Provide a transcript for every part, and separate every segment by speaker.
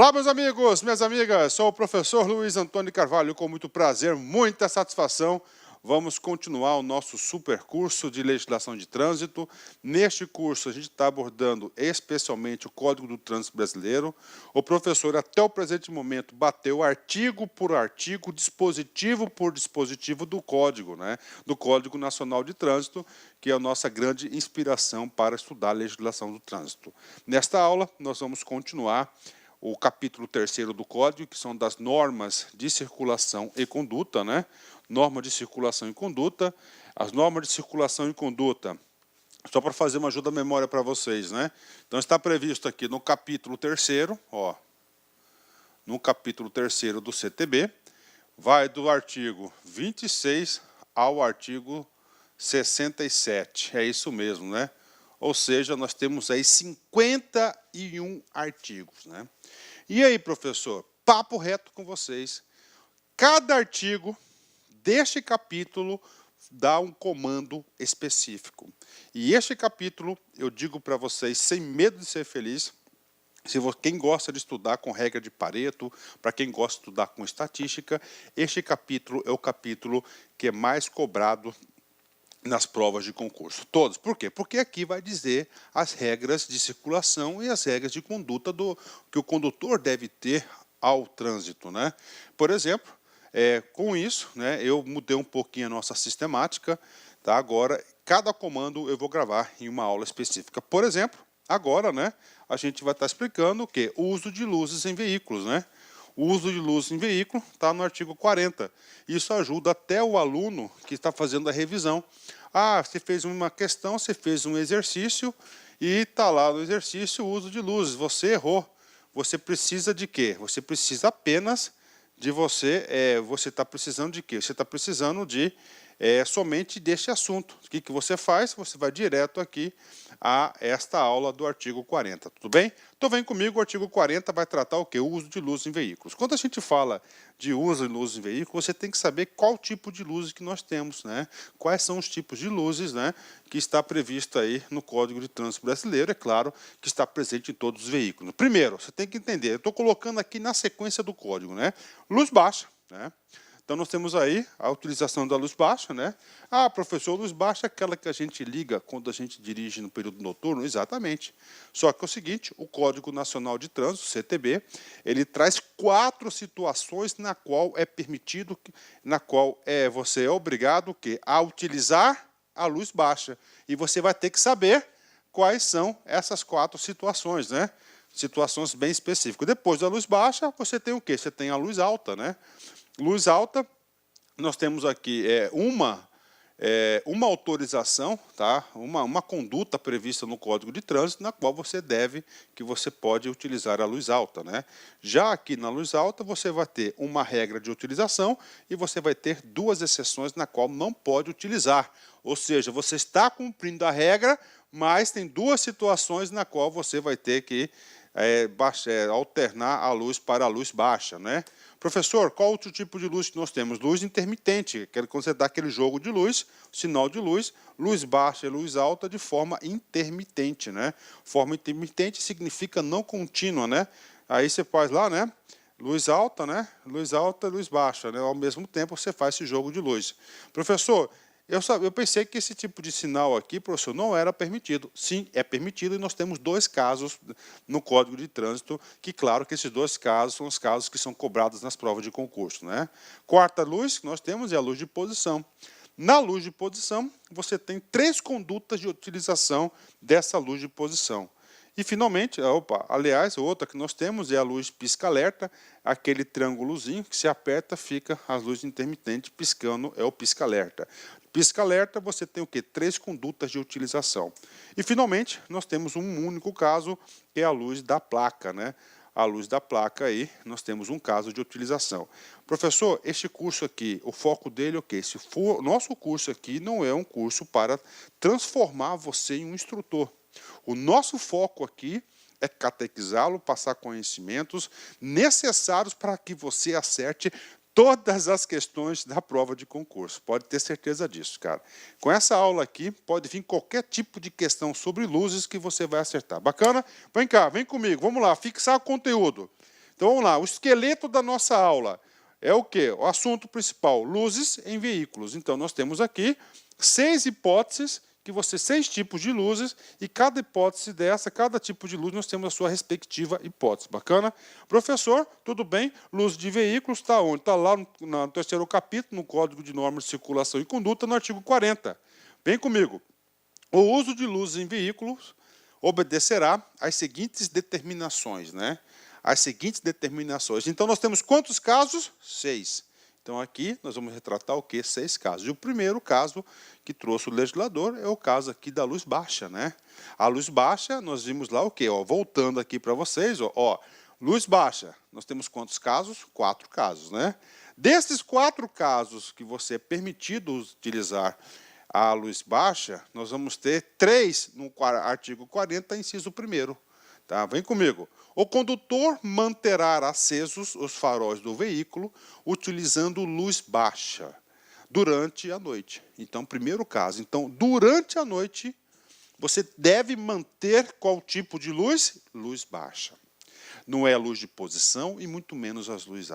Speaker 1: Olá, meus amigos, minhas amigas, sou o professor Luiz Antônio Carvalho, com muito prazer, muita satisfação. Vamos continuar o nosso super curso de legislação de trânsito. Neste curso, a gente está abordando especialmente o Código do Trânsito Brasileiro. O professor, até o presente momento, bateu artigo por artigo, dispositivo por dispositivo do Código, do Código Nacional de Trânsito, que é a nossa grande inspiração para estudar a legislação do trânsito. Nesta aula, nós vamos continuar o capítulo 3º do Código, que são das normas de circulação e conduta, Norma de circulação e conduta. As normas de circulação e conduta, só para fazer uma ajuda à memória para vocês, Então, está previsto aqui no capítulo 3º, no capítulo 3º do CTB, vai do artigo 26 ao artigo 67. É isso mesmo, Ou seja, nós temos aí 51 artigos, E aí, professor, papo reto com vocês. Cada artigo deste capítulo dá um comando específico. E este capítulo, eu digo para vocês, sem medo de ser feliz, quem gosta de estudar com regra de Pareto, para quem gosta de estudar com estatística, este capítulo é o capítulo que é mais cobrado nas provas de concurso. Todos. Por quê? Porque aqui vai dizer as regras de circulação e as regras de conduta que o condutor deve ter ao trânsito, Por exemplo, com isso, eu mudei um pouquinho a nossa sistemática, tá? Agora, cada comando eu vou gravar em uma aula específica. Por exemplo, agora, a gente vai estar explicando o quê? O uso de luzes em veículos, O uso de luzes em veículo está no artigo 40. Isso ajuda até o aluno que está fazendo a revisão. Você fez uma questão, você fez um exercício e está lá no exercício o uso de luzes. Você errou. Você precisa de quê? Você precisa apenas de você está precisando de quê? Você está precisando de somente deste assunto. O que você faz? Você vai direto aqui a esta aula do artigo 40, tudo bem? Então vem comigo, o artigo 40 vai tratar o quê? O uso de luz em veículos. Quando a gente fala de uso de luz em veículos, você tem que saber qual tipo de luzes que nós temos, Quais são os tipos de luzes, que está previsto aí no Código de Trânsito Brasileiro, é claro, que está presente em todos os veículos. Primeiro, você tem que entender, eu estou colocando aqui na sequência do código, Luz baixa, Então, nós temos aí a utilização da luz baixa, professor, luz baixa é aquela que a gente liga quando a gente dirige no período noturno? Exatamente. Só que é o seguinte, o Código Nacional de Trânsito, CTB, ele traz 4 situações na qual é permitido, você é obrigado a utilizar a luz baixa. E você vai ter que saber quais são essas 4 situações, Situações bem específicas. Depois da luz baixa, você tem o quê? Você tem a luz alta, Luz alta, nós temos aqui uma autorização, uma conduta prevista no Código de Trânsito, na qual você pode utilizar a luz alta, Já aqui na luz alta, você vai ter uma regra de utilização e você vai ter 2 exceções na qual não pode utilizar. Ou seja, você está cumprindo a regra, mas tem 2 situações na qual você vai ter que alternar a luz para a luz baixa, Professor, qual outro tipo de luz que nós temos? Luz intermitente, que é quando você dá aquele jogo de luz, sinal de luz baixa e luz alta de forma intermitente, Forma intermitente significa não contínua, Aí você faz lá, Luz alta, Luz alta, luz baixa, Ao mesmo tempo você faz esse jogo de luz. Professor, eu pensei que esse tipo de sinal aqui, professor, não era permitido. Sim, é permitido e nós temos 2 casos no Código de Trânsito, que claro que esses 2 casos são os casos que são cobrados nas provas de concurso, Quarta luz que nós temos é a luz de posição. Na luz de posição, você tem 3 condutas de utilização dessa luz de posição. E, finalmente, outra que nós temos é a luz pisca-alerta, aquele triângulozinho que se aperta, fica a luz intermitente piscando, é o pisca-alerta. Pisca-alerta, você tem o quê? 3 condutas de utilização. E, finalmente, nós temos um único caso, que é a luz da placa, A luz da placa aí, nós temos um caso de utilização. Professor, este curso aqui, o foco dele é o quê? Nosso curso aqui não é um curso para transformar você em um instrutor. O nosso foco aqui é catequizá-lo, passar conhecimentos necessários para que você acerte todas as questões da prova de concurso. Pode ter certeza disso, cara. Com essa aula aqui, pode vir qualquer tipo de questão sobre luzes que você vai acertar. Bacana? Vem cá, vem comigo. Vamos lá, fixar o conteúdo. Então, vamos lá. O esqueleto da nossa aula é o quê? O assunto principal, luzes em veículos. Então, nós temos aqui 6 hipóteses, seis tipos de luzes, e cada hipótese dessa, cada tipo de luz, nós temos a sua respectiva hipótese. Bacana? Professor, tudo bem? Luz de veículos está onde? Está lá no terceiro capítulo, no Código de Normas de Circulação e Conduta, no artigo 40. Vem comigo. O uso de luzes em veículos obedecerá às seguintes determinações, né? As seguintes determinações. Então, nós temos quantos casos? 6. Então, aqui nós vamos retratar o quê? 6 casos. E o primeiro caso que trouxe o legislador é o caso aqui da luz baixa, né? A luz baixa, nós vimos lá o quê? Ó, voltando aqui para vocês, ó, luz baixa. Nós temos quantos casos? 4 casos, né? Desses 4 casos que você é permitido utilizar a luz baixa, nós vamos ter 3 no artigo 40, inciso 1º. Tá? Vem comigo. O condutor manterá acesos os faróis do veículo utilizando luz baixa durante a noite. Então, primeiro caso. Então, durante a noite, você deve manter qual tipo de luz? Luz baixa. Não é a luz de posição e muito menos a luz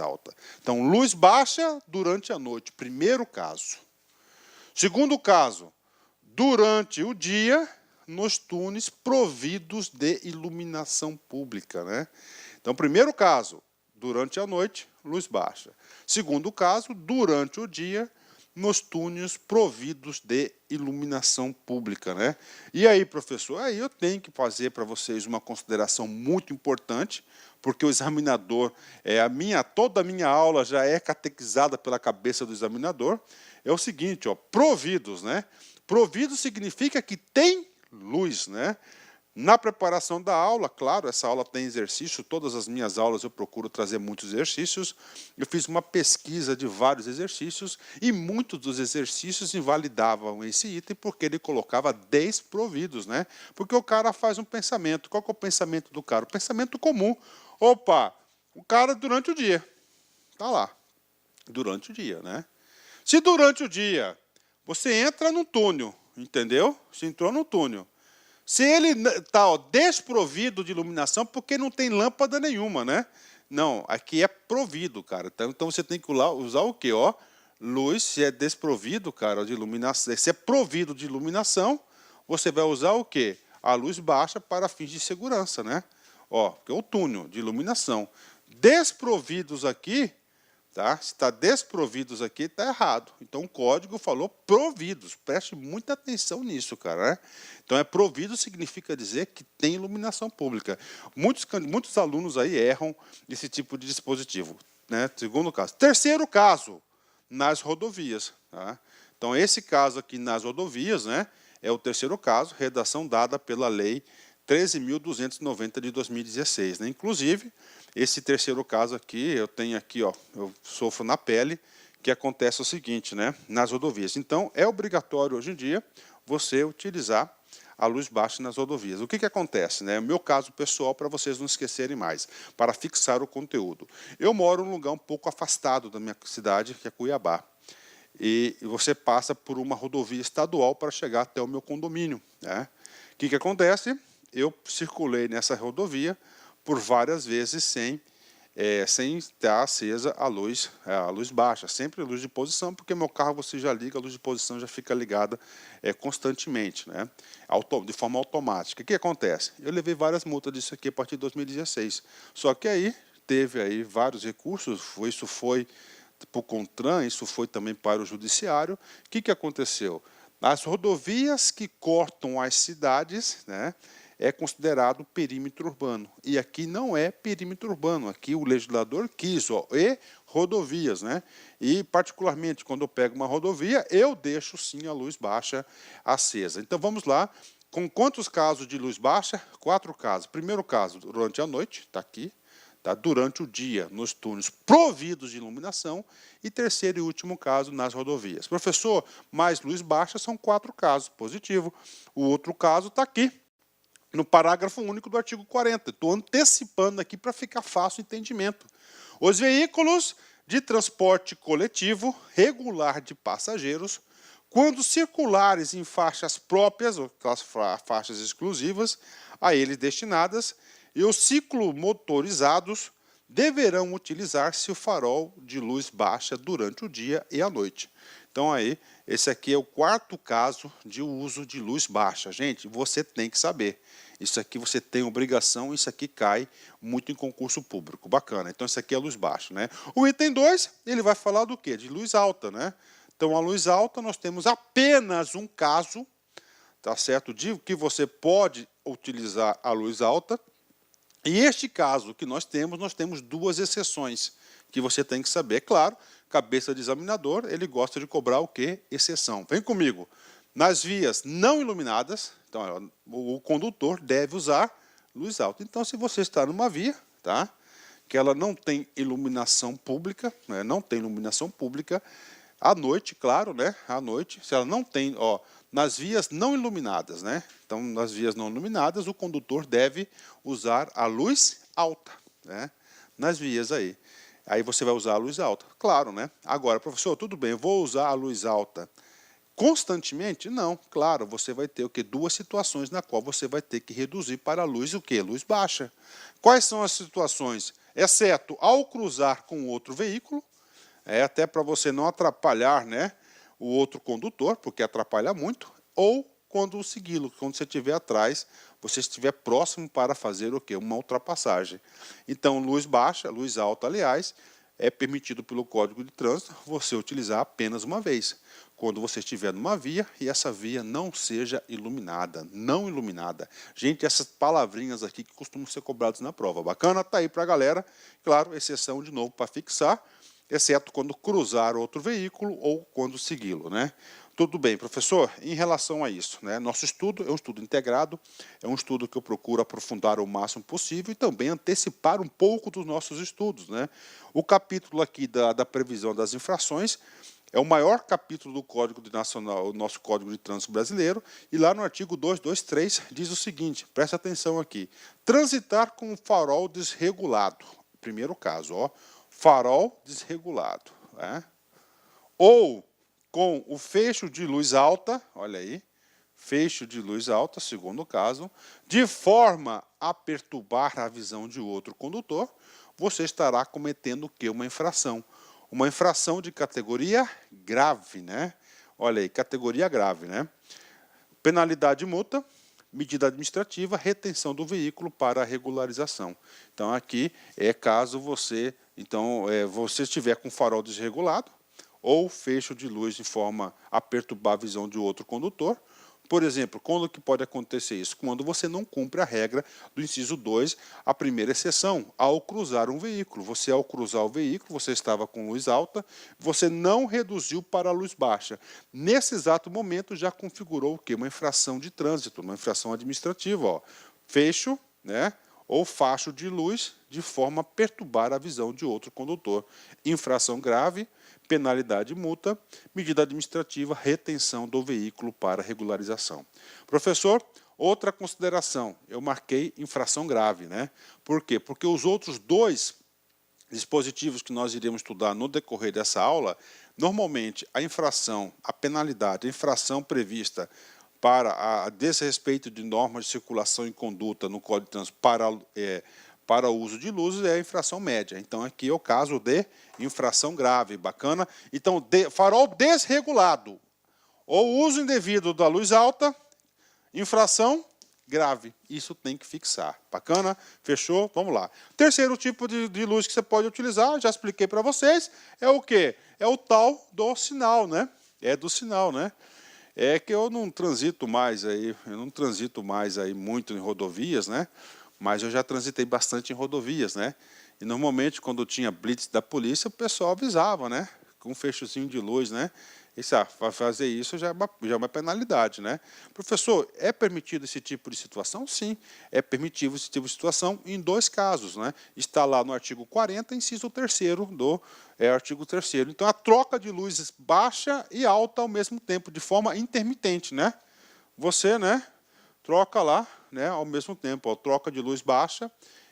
Speaker 1: alta. Então, luz baixa durante a noite. Primeiro caso. Segundo caso, durante o dia, nos túneis providos de iluminação pública, né? Então, primeiro caso, durante a noite, luz baixa. Segundo caso, durante o dia, nos túneis providos de iluminação pública, né? E aí, professor, aí eu tenho que fazer para vocês uma consideração muito importante, porque o examinador, toda a minha aula já é catequizada pela cabeça do examinador. É o seguinte, ó, providos, né? Providos significa que tem luz, né? Na preparação da aula, claro, essa aula tem exercício, todas as minhas aulas eu procuro trazer muitos exercícios. Eu fiz uma pesquisa de vários exercícios e muitos dos exercícios invalidavam esse item porque ele colocava desprovidos, né? Porque o cara faz um pensamento. Qual que é o pensamento do cara? O pensamento comum. Opa, o cara durante o dia. Tá lá. Durante o dia, né? Se durante o dia você entra no túnel, entendeu? Você entrou no túnel. Se ele está desprovido de iluminação, porque não tem lâmpada nenhuma, né? Não, aqui é provido, cara. Então você tem que usar o quê? Ó, luz, se é desprovido, cara, de iluminação, se é provido de iluminação, você vai usar o quê? A luz baixa para fins de segurança, né? Ó, que é o túnel de iluminação. Desprovidos aqui, tá? Se está desprovidos aqui, está errado. Então, o código falou providos. Preste muita atenção nisso, cara, né? Então, provido significa dizer que tem iluminação pública. Muitos alunos aí erram esse tipo de dispositivo, né? Segundo caso. Terceiro caso, nas rodovias. Tá? Então, esse caso aqui nas rodovias, né, é o terceiro caso, redação dada pela Lei 13.290 de 2016. Né? Inclusive, esse terceiro caso aqui, eu tenho aqui, ó, eu sofro na pele, que acontece o seguinte, né, nas rodovias. Então, é obrigatório hoje em dia você utilizar a luz baixa nas rodovias. O que acontece? Né? O meu caso pessoal, para vocês não esquecerem mais, para fixar o conteúdo. Eu moro num lugar um pouco afastado da minha cidade, que é Cuiabá. E você passa por uma rodovia estadual para chegar até o meu condomínio. Né? O que acontece? Eu circulei nessa rodovia por várias vezes sem estar acesa a luz baixa, sempre a luz de posição, porque meu carro você já liga, a luz de posição já fica ligada constantemente, né? De forma automática. O que acontece? Eu levei várias multas disso aqui a partir de 2016, só que aí teve aí vários recursos, isso foi para o CONTRAN, isso foi também para o Judiciário. O que aconteceu? As rodovias que cortam as cidades, né, é considerado perímetro urbano. E aqui não é perímetro urbano, aqui o legislador quis, ó, e rodovias, né? E particularmente quando eu pego uma rodovia, eu deixo sim a luz baixa acesa. Então vamos lá, com quantos casos de luz baixa? 4 casos. Primeiro caso, durante a noite, está aqui. Tá? Durante o dia, nos túneis providos de iluminação. E terceiro e último caso, nas rodovias. Professor, mais luz baixa são 4 casos, positivo. O outro caso está aqui, no parágrafo único do artigo 40. Estou antecipando aqui para ficar fácil o entendimento. Os veículos de transporte coletivo regular de passageiros, quando circulares em faixas próprias, ou aquelas faixas exclusivas, a eles destinadas, E os ciclomotorizados deverão utilizar-se o farol de luz baixa durante o dia e a noite. Então, aí, esse aqui é o quarto caso de uso de luz baixa. Gente, você tem que saber. Isso aqui você tem obrigação, isso aqui cai muito em concurso público. Bacana. Então, isso aqui é luz baixa, né? O item 2, ele vai falar do quê? De luz alta, né? Então, a luz alta, nós temos apenas um caso, tá certo? De que você pode utilizar a luz alta. E este caso que nós temos duas exceções que você tem que saber. É claro, cabeça de examinador, ele gosta de cobrar o quê? Exceção. Vem comigo. Nas vias não iluminadas, então, o condutor deve usar luz alta. Então, se você está numa via, tá? Que ela não tem iluminação pública, né? Não tem iluminação pública, à noite, claro, né? À noite, se ela não tem, ó, nas vias não iluminadas, né? Então, nas vias não iluminadas, o condutor deve usar a luz alta, né? Nas vias aí. Aí você vai usar a luz alta, claro, né? Agora, professor, tudo bem, eu vou usar a luz alta constantemente? Não, claro, você vai ter o quê? Duas situações na qual você vai ter que reduzir para a luz o quê? Luz baixa. Quais são as situações? Exceto ao cruzar com outro veículo, até para você não atrapalhar, né, o outro condutor, porque atrapalha muito, ou quando segui-lo, quando você estiver atrás, você estiver próximo para fazer o quê? Uma ultrapassagem. Então, luz baixa, luz alta, aliás, é permitido pelo Código de Trânsito você utilizar apenas uma vez, quando você estiver numa via e essa via não seja iluminada, não iluminada. Gente, essas palavrinhas aqui que costumam ser cobradas na prova. Bacana? Tá aí para a galera. Claro, exceção de novo para fixar, exceto quando cruzar outro veículo ou quando segui-lo, né? Tudo bem, professor, em relação a isso, né? Nosso estudo é um estudo integrado, é um estudo que eu procuro aprofundar o máximo possível e também antecipar um pouco dos nossos estudos, né? O capítulo aqui da previsão das infrações é o maior capítulo do Código Nacional, o nosso Código de Trânsito Brasileiro, e lá no artigo 223 diz o seguinte, preste atenção aqui, transitar com o farol desregulado, primeiro caso, ó, farol desregulado, né? Ou com o fecho de luz alta, olha aí, fecho de luz alta, segundo caso, de forma a perturbar a visão de outro condutor, você estará cometendo o quê? Uma infração. Uma infração de categoria grave, né? Olha aí, categoria grave, né? Penalidade multa, medida administrativa, retenção do veículo para a regularização. Então, aqui é caso você, você estiver com farol desregulado, ou fecho de luz de forma a perturbar a visão de outro condutor. Por exemplo, quando que pode acontecer isso? Quando você não cumpre a regra do inciso 2, a primeira exceção, ao cruzar um veículo. Você, ao cruzar o veículo, você estava com luz alta, você não reduziu para a luz baixa. Nesse exato momento, já configurou o quê? Uma infração de trânsito, uma infração administrativa. Ó. Fecho, né? Ou facho de luz de forma a perturbar a visão de outro condutor. Infração grave, penalidade multa, medida administrativa, retenção do veículo para regularização. Professor, outra consideração, eu marquei infração grave, né? Por quê? Porque os outros dois dispositivos que nós iremos estudar no decorrer dessa aula, normalmente a infração, a penalidade, a infração prevista para a desrespeito de normas de circulação e conduta no Código de Trânsito para o uso de luzes é a infração média. Então, aqui é o caso de infração grave, bacana. Então, farol desregulado ou uso indevido da luz alta, infração grave. Isso tem que fixar. Bacana? Fechou? Vamos lá. Terceiro tipo de luz que você pode utilizar, já expliquei para vocês, é o quê? É o tal do sinal, né? É do sinal, né? É que eu não transito mais aí muito em rodovias, né? Mas eu já transitei bastante em rodovias, né? E normalmente quando tinha blitz da polícia, o pessoal avisava, né? Com um fechozinho de luz, né? E fazer isso já é uma penalidade, né? Professor, é permitido esse tipo de situação? Sim, é permitido esse tipo de situação em dois casos, né? Está lá no artigo 40, inciso 3º do artigo 3º. Então, a troca de luzes baixa e alta ao mesmo tempo, de forma intermitente, né? Você, né, troca lá, né, ao mesmo tempo, ó, troca de luz baixa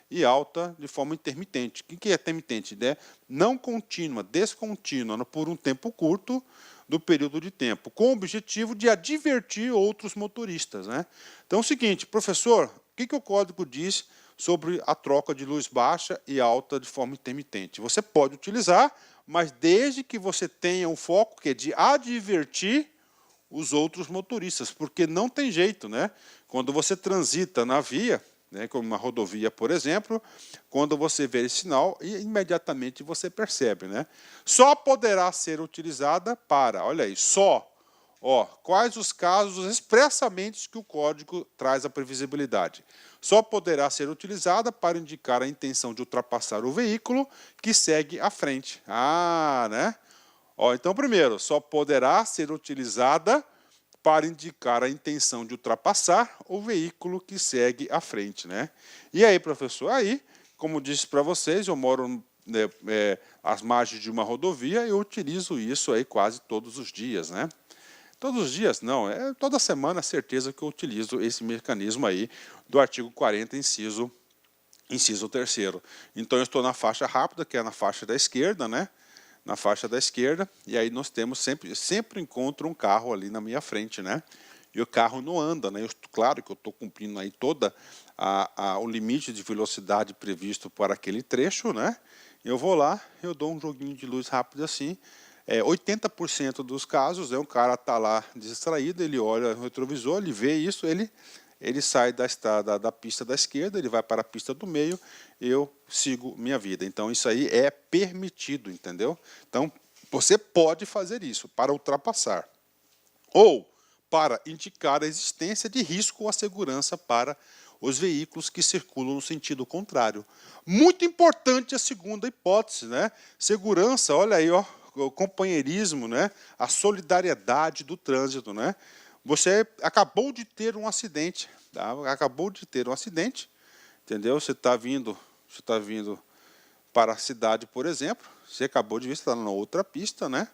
Speaker 1: e alta de forma intermitente. O que é intermitente? Né? Não contínua, descontínua, por um tempo curto do período de tempo, com o objetivo de advertir outros motoristas, né? Então é o seguinte, professor, o que o código diz sobre a troca de luz baixa e alta de forma intermitente. Você pode utilizar, mas desde que você tenha o foco que é de advertir os outros motoristas, porque não tem jeito, né? Quando você transita na via, né, como uma rodovia, por exemplo, quando você vê esse sinal, imediatamente você percebe, né? Só poderá ser utilizada para, olha aí, só, ó, quais os casos expressamente que o código traz a previsibilidade. Só poderá ser utilizada para indicar a intenção de ultrapassar o veículo que segue à frente. Ah, né? Ó, então, primeiro, só poderá ser utilizada para indicar a intenção de ultrapassar o veículo que segue à frente, né? E aí, professor, aí, como disse para vocês, eu moro às margens de uma rodovia, eu utilizo isso aí quase todos os dias, né? Todos os dias, não, toda semana, certeza que eu utilizo esse mecanismo aí do artigo 40, inciso 3º. Então, eu estou na faixa rápida, que é na faixa da esquerda, né? Na faixa da esquerda, e aí nós temos sempre encontro um carro ali na minha frente, né? E o carro não anda, né? Claro que eu estou cumprindo aí toda o limite de velocidade previsto para aquele trecho, né? Eu vou lá, eu dou um joguinho de luz rápido assim. 80% dos casos, o cara está lá distraído, ele olha no retrovisor, ele vê isso, ele sai da estrada da pista da esquerda, ele vai para a pista do meio, eu sigo minha vida. Então, isso aí é permitido, entendeu? Então, você pode fazer isso para ultrapassar ou para indicar a existência de risco à segurança para os veículos que circulam no sentido contrário. Muito importante a segunda hipótese, né? Segurança, olha aí, ó, o companheirismo, né? A solidariedade do trânsito, né? Você acabou de ter um acidente, tá? Acabou de ter um acidente, entendeu? Você está vindo para a cidade, por exemplo, você acabou de ver, você está na outra pista, né?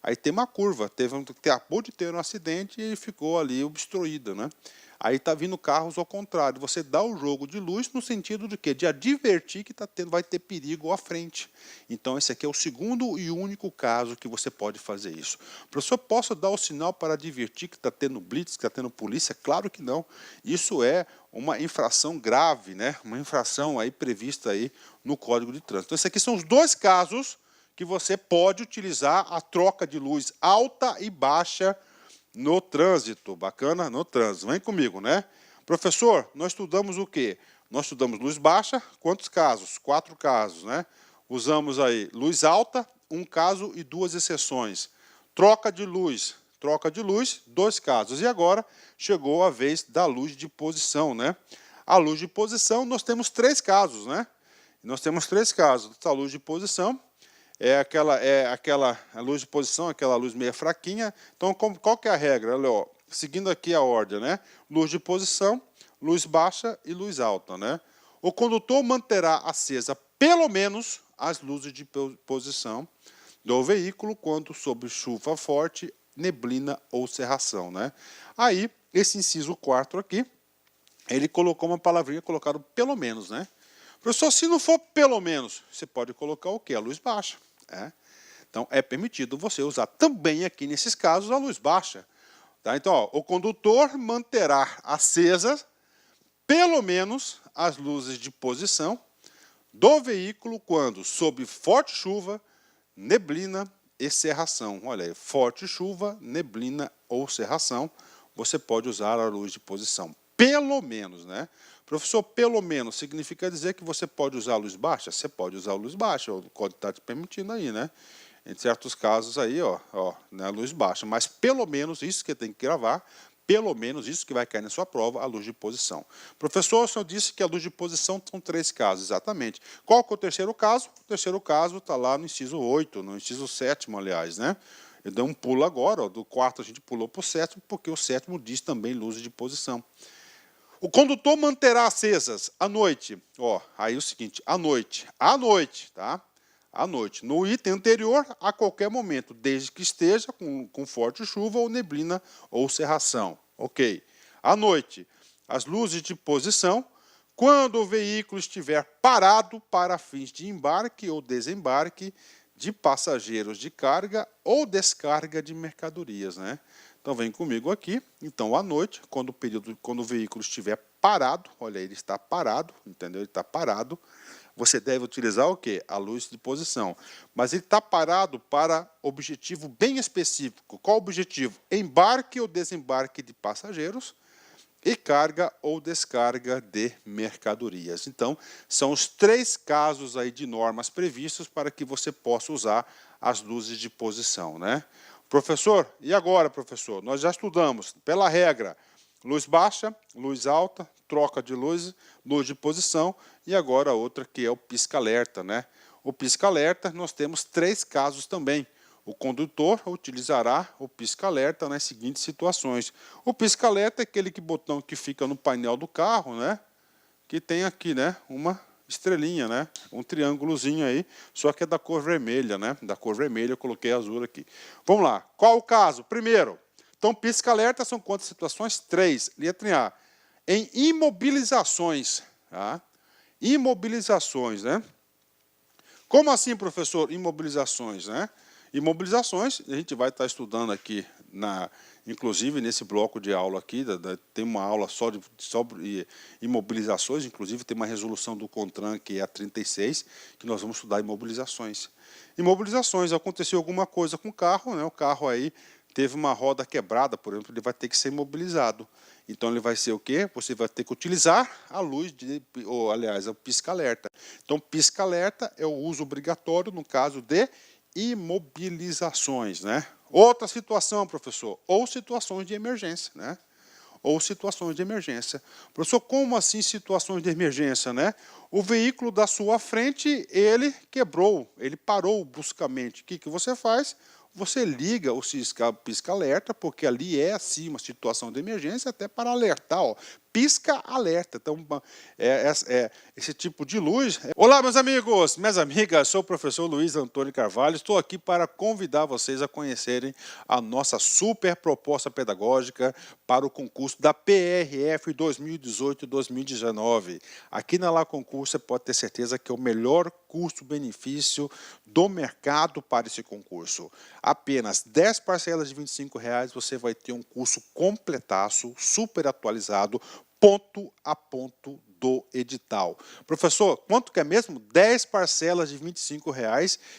Speaker 1: Aí tem uma curva, acabou de ter um acidente e ficou ali obstruída, né? Aí está vindo carros ao contrário. Você dá o jogo de luz no sentido de quê? De advertir que vai ter perigo à frente. Então, esse aqui é o segundo e único caso que você pode fazer isso. Professor, posso dar o sinal para advertir que está tendo blitz, que está tendo polícia? Claro que não. Isso é uma infração grave, né? Uma infração aí prevista aí no Código de Trânsito. Então, esses aqui são os dois casos que você pode utilizar a troca de luz alta e baixa no trânsito. Bacana? No trânsito. Vem comigo, né? Professor, nós estudamos o quê? Nós estudamos luz baixa, quantos casos? 4 casos, né? Usamos aí luz alta, 1 caso e 2 exceções. Troca de luz, 2 casos. E agora chegou a vez da luz de posição, né? A luz de posição, nós temos 3 casos, né? Nós temos 3 casos. A luz de posição a luz de posição, aquela luz meio fraquinha. Então, qual que é a regra? Olha, ó, seguindo aqui a ordem, né? Luz de posição, luz baixa e luz alta, né? O condutor manterá acesa pelo menos as luzes de posição do veículo quando sob chuva forte, neblina ou cerração, né? Aí, esse inciso 4 aqui, ele colocou uma palavrinha, colocaram pelo menos, né? Professor, se não for pelo menos, você pode colocar o quê? A luz baixa. Então, é permitido você usar também aqui, nesses casos, a luz baixa. Tá? Então, ó, o condutor manterá acesas pelo menos as luzes de posição do veículo quando, sob forte chuva, neblina e cerração. Olha aí, forte chuva, neblina ou cerração, você pode usar a luz de posição. Pelo menos, né? Professor, pelo menos significa dizer que você pode usar a luz baixa? Você pode usar a luz baixa, o código está te permitindo aí, né? Em certos casos aí, ó, na luz baixa. Mas pelo menos isso que tem que gravar, pelo menos isso que vai cair na sua prova, a luz de posição. Professor, o senhor disse que a luz de posição são 3 casos, exatamente. Qual que é o terceiro caso? O terceiro caso está lá no inciso 8, no inciso 7º, aliás, né? Eu dei um pulo agora, ó, do 4º a gente pulou para o 7º, porque o 7º diz também luz de posição. O condutor manterá acesas à noite. Ó, aí é o seguinte, à noite, tá? À noite. No item anterior, a qualquer momento, desde que esteja com forte chuva ou neblina ou cerração. Ok. À noite, as luzes de posição, quando o veículo estiver parado para fins de embarque ou desembarque de passageiros de carga ou descarga de mercadorias, né? Então, vem comigo aqui. Então, à noite, quando o veículo estiver parado, olha, ele está parado, entendeu? Ele está parado. Você deve utilizar o quê? A luz de posição. Mas ele está parado para objetivo bem específico. Qual o objetivo? Embarque ou desembarque de passageiros e carga ou descarga de mercadorias. Então, são os 3 casos aí de normas previstos para que você possa usar as luzes de posição, né? Professor, e agora, professor? Nós já estudamos, pela regra, luz baixa, luz alta, troca de luz, luz de posição e agora outra que é o pisca-alerta, né? O pisca-alerta nós temos 3 casos também. O condutor utilizará o pisca-alerta nas seguintes situações. O pisca-alerta é aquele botão que fica no painel do carro, né? Que tem aqui, né? Uma estrelinha, né? Um triângulozinho aí, só que é da cor vermelha, né? Da cor vermelha eu coloquei azul aqui. Vamos lá. Qual o caso? Primeiro, então pisca-alerta são quantas situações? 3. Letra A. Em imobilizações, tá? Imobilizações, né? Como assim, professor? Imobilizações, né? Imobilizações, a gente vai estar estudando aqui, inclusive nesse bloco de aula aqui, tem uma aula sobre imobilizações, inclusive tem uma resolução do CONTRAN, que é a 36, que nós vamos estudar imobilizações. Imobilizações, aconteceu alguma coisa com o carro, né? O carro aí teve uma roda quebrada, por exemplo, ele vai ter que ser imobilizado. Então, ele vai ser o quê? Você vai ter que utilizar a luz, ou aliás, o pisca-alerta. Então, pisca-alerta é o uso obrigatório no caso de imobilizações, né? Outra situação, professor, ou situações de emergência, né? Ou situações de emergência. Professor, como assim situações de emergência, né? O veículo da sua frente, ele quebrou, ele parou bruscamente. O que você faz? Você liga o pisca-alerta, porque ali é assim uma situação de emergência, até para alertar, ó, pisca-alerta. Então, esse tipo de luz. Olá, meus amigos, minhas amigas, sou o professor Luiz Antônio Carvalho, estou aqui para convidar vocês a conhecerem a nossa super proposta pedagógica para o concurso da PRF 2018-2019. Aqui na La Concurso você pode ter certeza que é o melhor custo-benefício do mercado para esse concurso. Apenas 10 parcelas de R$ 25 você vai ter um curso completaço, super atualizado, ponto a ponto do edital. Professor, quanto que é mesmo? 10 parcelas de R$ 25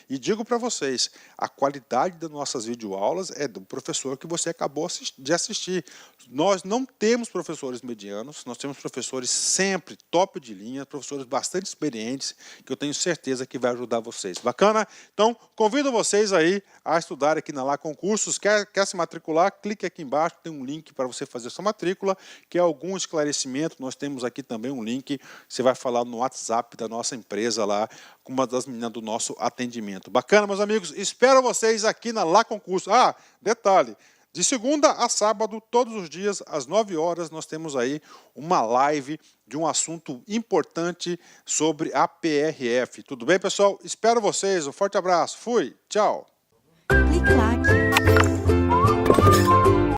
Speaker 1: e digo para vocês, a qualidade das nossas videoaulas é do professor que você acabou de assistir. Nós não temos professores medianos, nós temos professores sempre top de linha, professores bastante experientes, que eu tenho certeza que vai ajudar vocês. Bacana? Então, convido vocês aí a estudar aqui na La Concursos. Quer se matricular? Clique aqui embaixo, tem um link para você fazer sua matrícula, que é algum esclarecimento. Nós temos aqui também um link, você vai falar no WhatsApp da nossa empresa lá, com uma das meninas do nosso atendimento. Bacana, meus amigos? Espero vocês aqui na La Concurso. Ah, detalhe, de segunda a sábado, todos os dias, às 9 horas, nós temos aí uma live de um assunto importante sobre a PRF. Tudo bem, pessoal? Espero vocês. Um forte abraço. Fui. Tchau.